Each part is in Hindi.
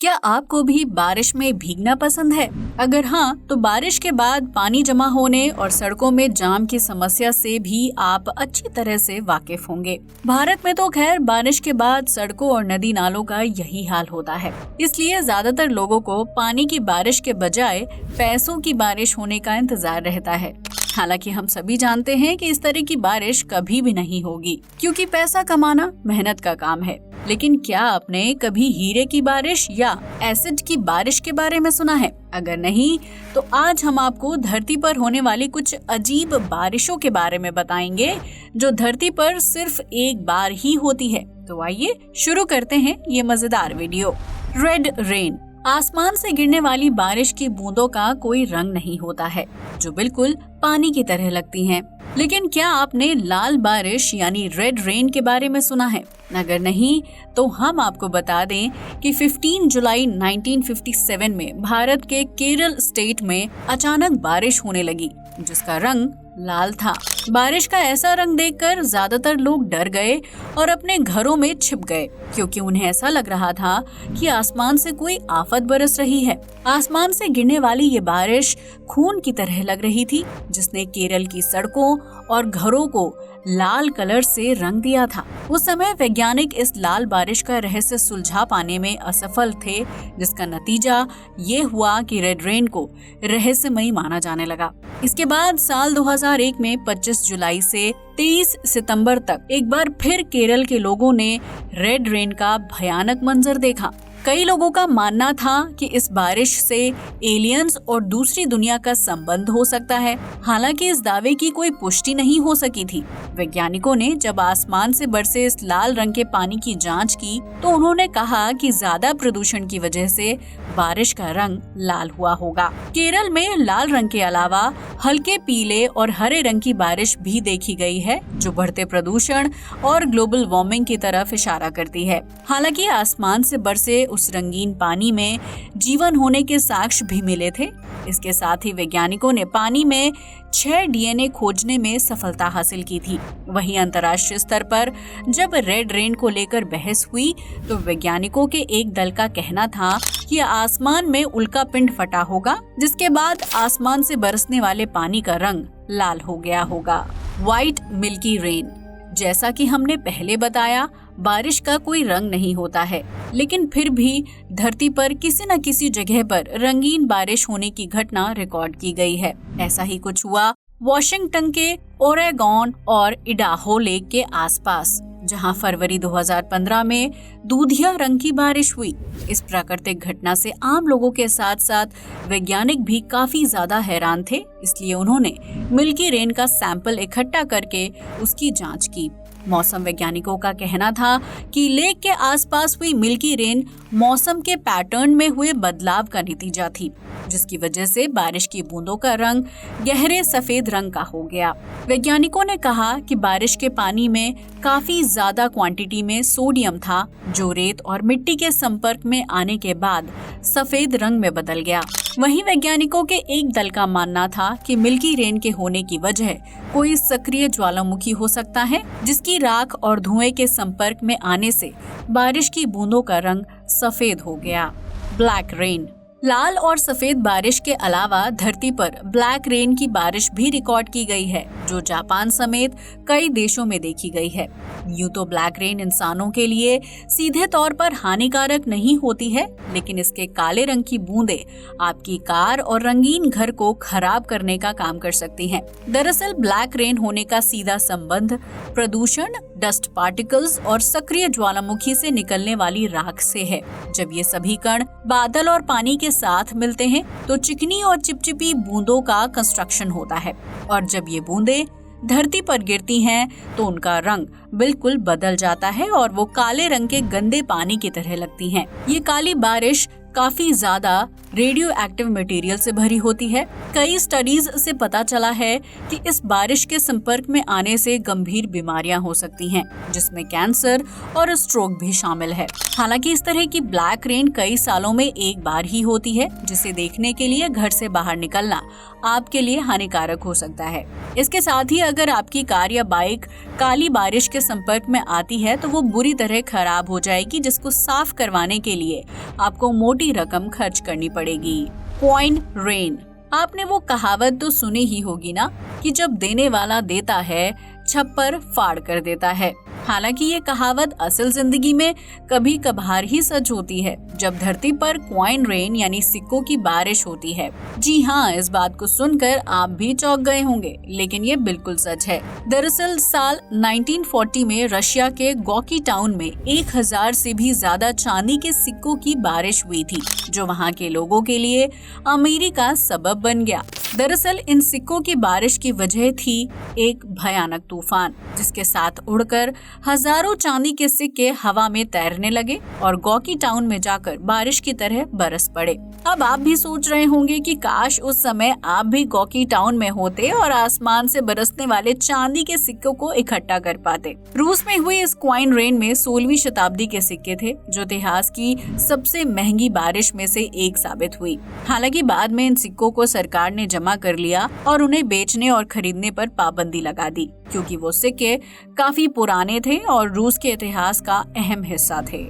क्या आपको भी बारिश में भीगना पसंद है? अगर हाँ, तो बारिश के बाद पानी जमा होने और सड़कों में जाम की समस्या से भी आप अच्छी तरह से वाकिफ होंगे। भारत में तो खैर बारिश के बाद सड़कों और नदी नालों का यही हाल होता है। इसलिए ज्यादातर लोगों को पानी की बारिश के बजाय पैसों की बारिश होने का इंतजार रहता है। हालांकि हम सभी जानते हैं कि इस तरह की बारिश कभी भी नहीं होगी, क्योंकि पैसा कमाना मेहनत का काम है। लेकिन क्या आपने कभी हीरे की बारिश या एसिड की बारिश के बारे में सुना है? अगर नहीं, तो आज हम आपको धरती पर होने वाली कुछ अजीब बारिशों के बारे में बताएंगे, जो धरती पर सिर्फ एक बार ही होती है। तो आइए शुरू करते हैं ये मजेदार वीडियो। Red rain. आसमान से गिरने वाली बारिश की बूंदों का कोई रंग नहीं होता है, जो बिल्कुल पानी की तरह लगती हैं। लेकिन क्या आपने लाल बारिश यानी रेड रेन के बारे में सुना है? अगर नहीं, तो हम आपको बता दें कि 15 जुलाई 1957 में भारत के केरल स्टेट में अचानक बारिश होने लगी, जिसका रंग लाल था। बारिश का ऐसा रंग देखकर ज्यादातर लोग डर गए और अपने घरों में छिप गए, क्योंकि उन्हें ऐसा लग रहा था कि आसमान से कोई आफत बरस रही है। आसमान से गिरने वाली ये बारिश खून की तरह लग रही थी, जिसने केरल की सड़कों और घरों को लाल कलर से रंग दिया था। उस समय वैज्ञानिक इस लाल बारिश का रहस्य सुलझा पाने में असफल थे, जिसका नतीजा ये हुआ कि रेड रेन को रहस्यमयी माना जाने लगा। इसके बाद साल 2001 में 25 जुलाई से 23 सितंबर तक एक बार फिर केरल के लोगों ने रेड रेन का भयानक मंजर देखा। कई लोगों का मानना था कि इस बारिश से एलियंस और दूसरी दुनिया का संबंध हो सकता है। हालांकि इस दावे की कोई पुष्टि नहीं हो सकी थी। वैज्ञानिकों ने जब आसमान से बरसे इस लाल रंग के पानी की जांच की, तो उन्होंने कहा कि ज्यादा प्रदूषण की वजह से बारिश का रंग लाल हुआ होगा। केरल में लाल रंग के अलावा हल्के पीले और हरे रंग की बारिश भी देखी गई है, जो बढ़ते प्रदूषण और ग्लोबल वार्मिंग की तरफ इशारा करती है। हालांकि आसमान से बरसे उस रंगीन पानी में जीवन होने के साक्ष्य भी मिले थे। इसके साथ ही वैज्ञानिकों ने पानी में 6 डीएनए खोजने में सफलता हासिल की थी। वहीं अंतर्राष्ट्रीय स्तर पर जब रेड रेन को लेकर बहस हुई, तो वैज्ञानिकों के एक दल का कहना था कि आसमान में उल्का पिंड फटा होगा, जिसके बाद आसमान से बरसने वाले पानी का रंग लाल हो गया होगा। White milky rain. जैसा कि हमने पहले बताया, बारिश का कोई रंग नहीं होता है, लेकिन फिर भी धरती पर किसी न किसी जगह पर रंगीन बारिश होने की घटना रिकॉर्ड की गई है। ऐसा ही कुछ हुआ वॉशिंगटन के ओरेगॉन और इडाहो लेक के आसपास, जहां फरवरी 2015 में दूधिया रंग की बारिश हुई। इस प्राकृतिक घटना से आम लोगों के साथ साथ वैज्ञानिक भी काफी ज्यादा हैरान थे, इसलिए उन्होंने मिल्की रेन का सैंपल इकट्ठा करके उसकी जांच की। मौसम वैज्ञानिकों का कहना था कि लेक के आसपास हुई मिल्की रेन मौसम के पैटर्न में हुए बदलाव का नतीजा थी, जिसकी वजह से बारिश की बूंदों का रंग गहरे सफेद रंग का हो गया। वैज्ञानिकों ने कहा कि बारिश के पानी में काफी ज्यादा क्वांटिटी में सोडियम था, जो रेत और मिट्टी के संपर्क में आने के बाद सफेद रंग में बदल गया। वहीं वैज्ञानिकों के एक दल का मानना था कि मिल्की रेन के होने की वजह कोई सक्रिय ज्वालामुखी हो सकता है, जिसकी राख और धुएं के संपर्क में आने से बारिश की बूंदों का रंग सफेद हो गया। Black rain. लाल और सफेद बारिश के अलावा धरती पर ब्लैक रेन की बारिश भी रिकॉर्ड की गई है, जो जापान समेत कई देशों में देखी गई है। यूं तो ब्लैक रेन इंसानों के लिए सीधे तौर पर हानिकारक नहीं होती है, लेकिन इसके काले रंग की बूंदें आपकी कार और रंगीन घर को खराब करने का काम कर सकती हैं। दरअसल ब्लैक रेन होने का सीधा संबंध प्रदूषण, डस्ट पार्टिकल्स और सक्रिय ज्वालामुखी से निकलने वाली राख से है। जब ये सभी कण बादल और पानी के साथ मिलते हैं, तो चिकनी और चिपचिपी बूंदों का कंस्ट्रक्शन होता है, और जब ये बूंदें धरती पर गिरती हैं, तो उनका रंग बिल्कुल बदल जाता है और वो काले रंग के गंदे पानी की तरह लगती हैं। ये काली बारिश काफी ज्यादा रेडियो एक्टिव मटेरियल से भरी होती है। कई स्टडीज से पता चला है कि इस बारिश के संपर्क में आने से गंभीर बीमारियां हो सकती हैं, जिसमें कैंसर और स्ट्रोक भी शामिल है। हालांकि इस तरह की ब्लैक रेन कई सालों में एक बार ही होती है, जिसे देखने के लिए घर से बाहर निकलना आपके लिए हानिकारक हो सकता है। इसके साथ ही अगर आपकी कार या बाइक काली बारिश के संपर्क में आती है तो वो बुरी तरह खराब हो जाएगी, जिसको साफ करवाने के लिए आपको मोटी रकम खर्च करनी पड़ेगी। Coin rain. आपने वो कहावत तो सुनी ही होगी ना कि जब देने वाला देता है, छप्पर फाड़ कर देता है। हालांकि ये कहावत असल जिंदगी में कभी कभार ही सच होती है, जब धरती पर क्वाइन रेन यानी सिक्कों की बारिश होती है। जी हाँ, इस बात को सुनकर आप भी चौंक गए होंगे, लेकिन ये बिल्कुल सच है। दरअसल साल 1940 में रशिया के गॉकी टाउन में 1000 से भी ज्यादा चांदी के सिक्कों की बारिश हुई थी, जो वहाँ के लोगों के लिए अमीरी का सबब बन गया। दरअसल इन सिक्कों की बारिश की वजह थी एक भयानक तूफान, जिसके साथ उड़कर हजारों चांदी के सिक्के हवा में तैरने लगे और गॉकी टाउन में जाकर बारिश की तरह बरस पड़े। अब आप भी सोच रहे होंगे कि काश उस समय आप भी गॉकी टाउन में होते और आसमान से बरसने वाले चांदी के सिक्कों को इकट्ठा कर पाते। रूस में हुई इस क्वाइन रेन में 16वीं शताब्दी के सिक्के थे, जो इतिहास की सबसे महंगी बारिश में से एक साबित हुई। हालांकि बाद में इन सिक्कों को सरकार ने जमा कर लिया और उन्हें बेचने और खरीदने पर पाबंदी लगा दी, क्योंकि वो सिक्के काफी पुराने थे और रूस के इतिहास का अहम हिस्सा थे।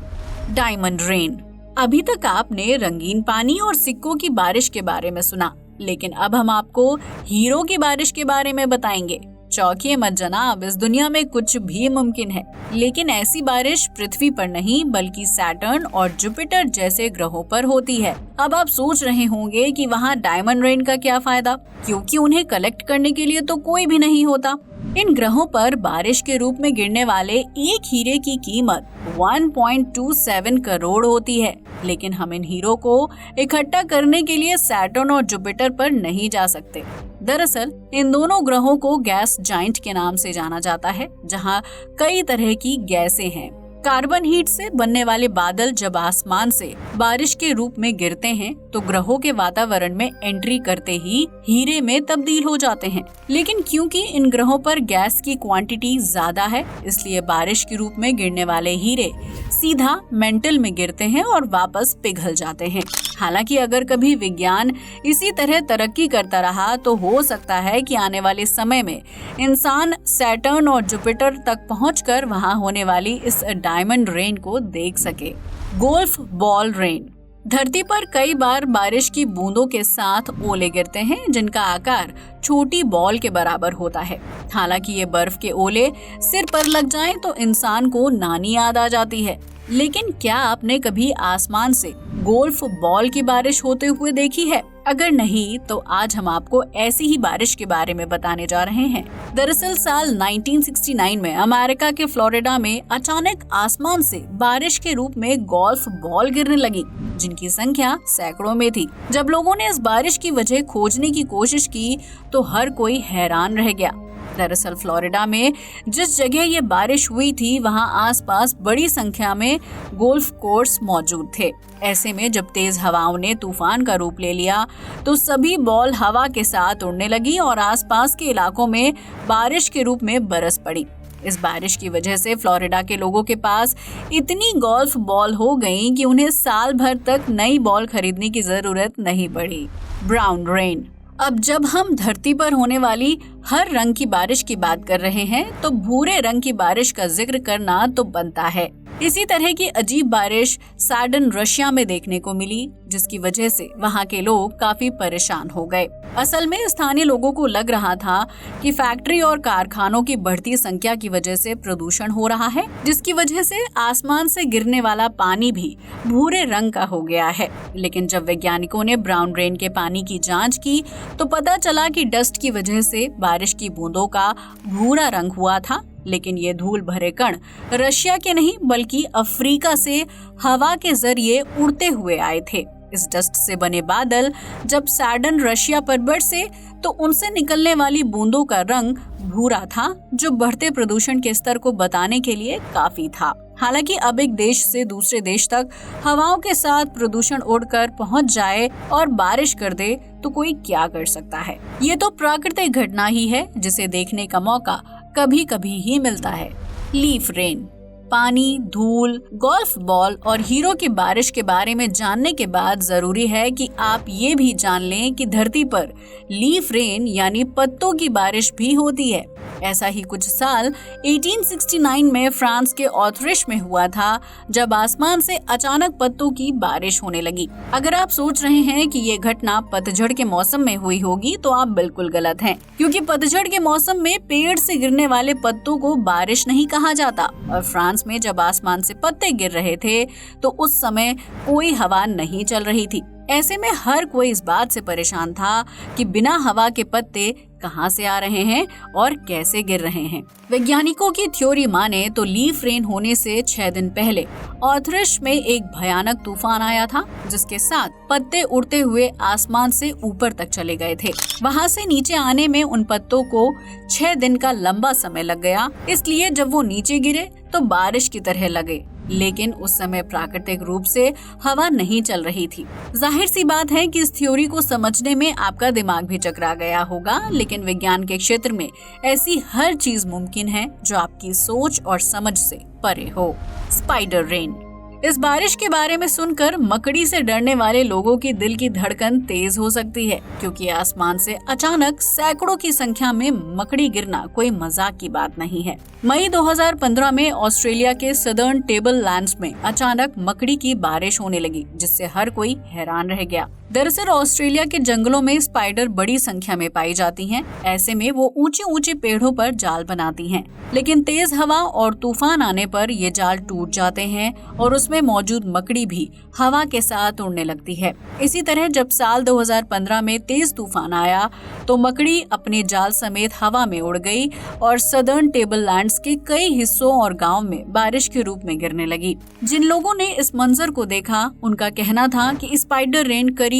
Diamond rain. अभी तक आपने रंगीन पानी और सिक्कों की बारिश के बारे में सुना, लेकिन अब हम आपको हीरो की बारिश के बारे में बताएंगे। चौंकिए मत जनाब, इस दुनिया में कुछ भी मुमकिन है, लेकिन ऐसी बारिश पृथ्वी पर नहीं बल्कि सैटर्न और जुपिटर जैसे ग्रहों पर होती है। अब आप सोच रहे होंगे कि वहाँ डायमंड रेन का क्या फायदा, क्योंकि उन्हें कलेक्ट करने के लिए तो कोई भी नहीं होता। इन ग्रहों पर बारिश के रूप में गिरने वाले एक हीरे की कीमत 1.27 करोड़ होती है, लेकिन हम इन हीरो को इकट्ठा करने के लिए सैटर्न और जुपिटर पर नहीं जा सकते। दरअसल इन दोनों ग्रहों को गैस जाइंट के नाम से जाना जाता है, जहां कई तरह की गैसें हैं। कार्बन हीट से बनने वाले बादल जब आसमान से बारिश के रूप में गिरते हैं तो ग्रहों के वातावरण में एंट्री करते ही हीरे में तब्दील हो जाते हैं। लेकिन क्योंकि इन ग्रहों पर गैस की क्वांटिटी ज्यादा है, इसलिए बारिश के रूप में गिरने वाले हीरे सीधा मेंटल में गिरते हैं और वापस पिघल जाते हैं। हालांकि अगर कभी विज्ञान इसी तरह तरक्की करता रहा तो हो सकता है कि आने वाले समय में इंसान सैटर्न और जुपिटर तक पहुंचकर वहां होने वाली इस डायमंड रेन को देख सके। Golf ball rain. धरती पर कई बार बारिश की बूंदों के साथ ओले गिरते हैं, जिनका आकार छोटी बॉल के बराबर होता है। हालांकि ये बर्फ के ओले सिर पर लग जाएं तो इंसान को नानी याद आ जाती है। लेकिन क्या आपने कभी आसमान से गोल्फ बॉल की बारिश होते हुए देखी है? अगर नहीं तो आज हम आपको ऐसी ही बारिश के बारे में बताने जा रहे हैं। दरअसल साल 1969 में अमेरिका के फ्लोरिडा में अचानक आसमान से बारिश के रूप में गोल्फ बॉल गिरने लगी, जिनकी संख्या सैकड़ों में थी। जब लोगों ने इस बारिश की वजह खोजने की कोशिश की तो हर कोई हैरान रह गया। दरअसल फ्लोरिडा में जिस जगह ये बारिश हुई थी वहां आसपास बड़ी संख्या में गोल्फ कोर्स मौजूद थे। ऐसे में जब तेज हवाओं ने तूफान का रूप ले लिया तो सभी बॉल हवा के साथ उड़ने लगी और आसपास के इलाकों में बारिश के रूप में बरस पड़ी। इस बारिश की वजह से फ्लोरिडा के लोगों के पास इतनी गोल्फ बॉल हो गई कि उन्हें साल भर तक नई बॉल खरीदने की जरूरत नहीं पड़ी। Brown rain. अब जब हम धरती पर होने वाली हर रंग की बारिश की बात कर रहे हैं तो भूरे रंग की बारिश का जिक्र करना तो बनता है। इसी तरह की अजीब बारिश सैटर्न रशिया में देखने को मिली, जिसकी वजह से वहाँ के लोग काफी परेशान हो गए। असल में स्थानीय लोगों को लग रहा था कि फैक्ट्री और कारखानों की बढ़ती संख्या की वजह से प्रदूषण हो रहा है, जिसकी वजह से आसमान से गिरने वाला पानी भी भूरे रंग का हो गया है। लेकिन जब वैज्ञानिकों ने ब्राउन रेन के पानी की जांच की तो पता चला कि डस्ट की वजह से बारिश की बूंदों का भूरा रंग हुआ था। लेकिन ये धूल भरे कण रशिया के नहीं बल्कि अफ्रीका से हवा के जरिए उड़ते हुए आए थे। इस डस्ट से बने बादल जब सैटर्न रशिया पर बरसे तो उनसे निकलने वाली बूंदों का रंग भूरा था, जो बढ़ते प्रदूषण के स्तर को बताने के लिए काफी था। हालांकि अब एक देश से दूसरे देश तक हवाओं के साथ प्रदूषण उड़कर पहुंच जाए और बारिश कर दे तो कोई क्या कर सकता है। ये तो प्राकृतिक घटना ही है जिसे देखने का मौका कभी कभी ही मिलता है। Leaf rain. पानी, धूल, गोल्फ बॉल और हीरो की बारिश के बारे में जानने के बाद जरूरी है कि आप ये भी जान लें कि धरती पर लीफ रेन यानी पत्तों की बारिश भी होती है। ऐसा ही कुछ साल 1869 में फ्रांस के ऑथरिश में हुआ था, जब आसमान से अचानक पत्तों की बारिश होने लगी। अगर आप सोच रहे हैं कि ये घटना पतझड़ के मौसम में हुई होगी तो आप बिल्कुल गलत हैं, क्योंकि पतझड़ के मौसम में पेड़ से गिरने वाले पत्तों को बारिश नहीं कहा जाता। और फ्रांस में जब आसमान से पत्ते गिर रहे थे तो उस समय कोई हवा नहीं चल रही थी। ऐसे में हर कोई इस बात से परेशान था कि बिना हवा के पत्ते कहां से आ रहे हैं और कैसे गिर रहे हैं। वैज्ञानिकों की थ्योरी माने तो लीफ रेन होने से 6 दिन पहले ऑथरिश में एक भयानक तूफान आया था, जिसके साथ पत्ते उड़ते हुए आसमान से ऊपर तक चले गए थे। वहां से नीचे आने में उन पत्तों को 6 दिन का लंबा समय लग गया, इसलिए जब वो नीचे गिरे तो बारिश की तरह लगे, लेकिन उस समय प्राकृतिक रूप से हवा नहीं चल रही थी। जाहिर सी बात है कि इस थ्योरी को समझने में आपका दिमाग भी चकरा गया होगा, लेकिन विज्ञान के क्षेत्र में ऐसी हर चीज मुमकिन है जो आपकी सोच और समझ से परे हो। Spider rain. इस बारिश के बारे में सुनकर मकड़ी से डरने वाले लोगों की दिल की धड़कन तेज हो सकती है, क्योंकि आसमान से अचानक सैकड़ों की संख्या में मकड़ी गिरना कोई मजाक की बात नहीं है। मई 2015 में ऑस्ट्रेलिया के सदर्न टेबल लैंड्स में अचानक मकड़ी की बारिश होने लगी, जिससे हर कोई हैरान रह गया। दरअसल ऑस्ट्रेलिया के जंगलों में स्पाइडर बड़ी संख्या में पाई जाती हैं। ऐसे में वो ऊंचे ऊंचे पेड़ों पर जाल बनाती हैं, लेकिन तेज हवा और तूफान आने पर ये जाल टूट जाते हैं और उसमें मौजूद मकड़ी भी हवा के साथ उड़ने लगती है। इसी तरह जब साल 2015 में तेज तूफान आया तो मकड़ी अपने जाल समेत हवा में उड़ गई और सदर्न टेबल लैंड्स के कई हिस्सों और गांव में बारिश के रूप में गिरने लगी। जिन लोगों ने इस मंजर को देखा, उनका कहना था कि स्पाइडर रेन करीब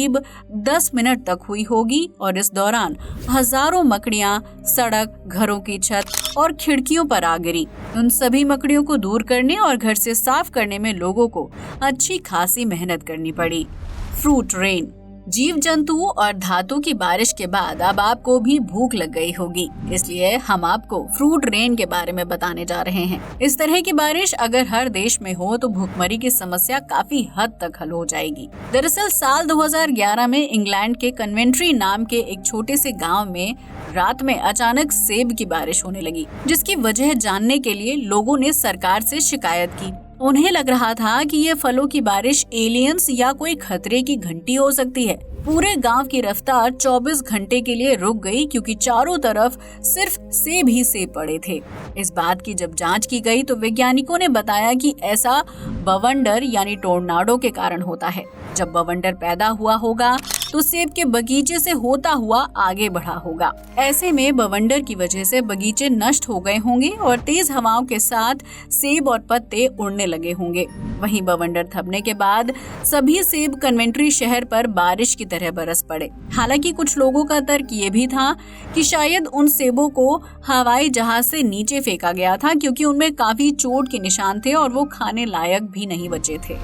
10 मिनट तक हुई होगी और इस दौरान हजारों मकड़ियां सड़क, घरों की छत और खिड़कियों पर आ गिरी। उन सभी मकड़ियों को दूर करने और घर से साफ करने में लोगों को अच्छी खासी मेहनत करनी पड़ी। Fruit rain. जीव जंतु और धातु की बारिश के बाद अब आपको भी भूख लग गई होगी, इसलिए हम आपको फ्रूट रेन के बारे में बताने जा रहे हैं। इस तरह की बारिश अगर हर देश में हो तो भूखमरी की समस्या काफी हद तक हल हो जाएगी। दरअसल साल 2011 में इंग्लैंड के कन्वेंट्री नाम के एक छोटे से गाँव में रात में अचानक सेब की बारिश होने लगी, जिसकी वजह जानने के लिए लोगों ने सरकार से शिकायत की। उन्हें लग रहा था कि ये फलों की बारिश एलियंस या कोई खतरे की घंटी हो सकती है। पूरे गांव की रफ्तार 24 घंटे के लिए रुक गई, क्योंकि चारों तरफ सिर्फ सेब ही सेब पड़े थे। इस बात की जब जांच की गई तो वैज्ञानिकों ने बताया कि ऐसा बवंडर यानी टोर्नाडो के कारण होता है। जब बवंडर पैदा हुआ होगा तो सेब के बगीचे से होता हुआ आगे बढ़ा होगा। ऐसे में बवंडर की वजह से बगीचे नष्ट हो गए होंगे और तेज हवाओं के साथ सेब और पत्ते उड़ने लगे होंगे। वहीं बवंडर थमने के बाद सभी सेब कन्वेंट्री शहर पर बारिश की तरह बरस पड़े। हालांकि कुछ लोगों का तर्क ये भी था कि शायद उन सेबों को हवाई जहाज से नीचे फेंका गया था, क्योंकि उनमें काफी चोट के निशान थे और वो खाने लायक भी नहीं बचे थे।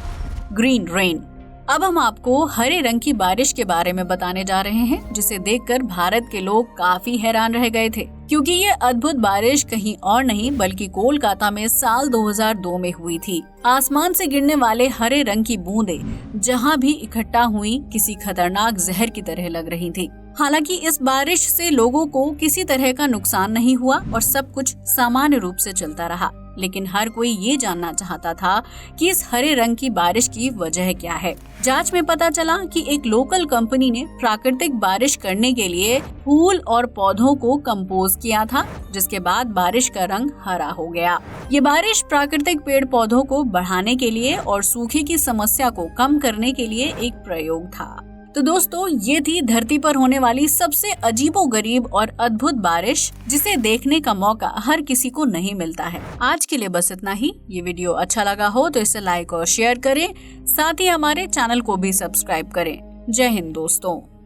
Green rain. अब हम आपको हरे रंग की बारिश के बारे में बताने जा रहे हैं, जिसे देखकर भारत के लोग काफी हैरान रह गए थे, क्योंकि ये अद्भुत बारिश कहीं और नहीं बल्कि कोलकाता में साल 2002 में हुई थी। आसमान से गिरने वाले हरे रंग की बूंदें जहां भी इकट्ठा हुई किसी खतरनाक जहर की तरह लग रही थी। हालांकि इस बारिश से लोगों को किसी तरह का नुकसान नहीं हुआ और सब कुछ सामान्य रूप से चलता रहा, लेकिन हर कोई ये जानना चाहता था कि इस हरे रंग की बारिश की वजह क्या है। जांच में पता चला कि एक लोकल कंपनी ने प्राकृतिक बारिश करने के लिए फूल और पौधों को कंपोज किया था, जिसके बाद बारिश का रंग हरा हो गया। ये बारिश प्राकृतिक पेड़ पौधों को बढ़ाने के लिए और सूखे की समस्या को कम करने के लिए एक प्रयोग था। तो दोस्तों, ये थी धरती पर होने वाली सबसे अजीबोगरीब और अद्भुत बारिश, जिसे देखने का मौका हर किसी को नहीं मिलता है। आज के लिए बस इतना ही। ये वीडियो अच्छा लगा हो तो इसे लाइक और शेयर करें, साथ ही हमारे चैनल को भी सब्सक्राइब करें। जय हिंद दोस्तों।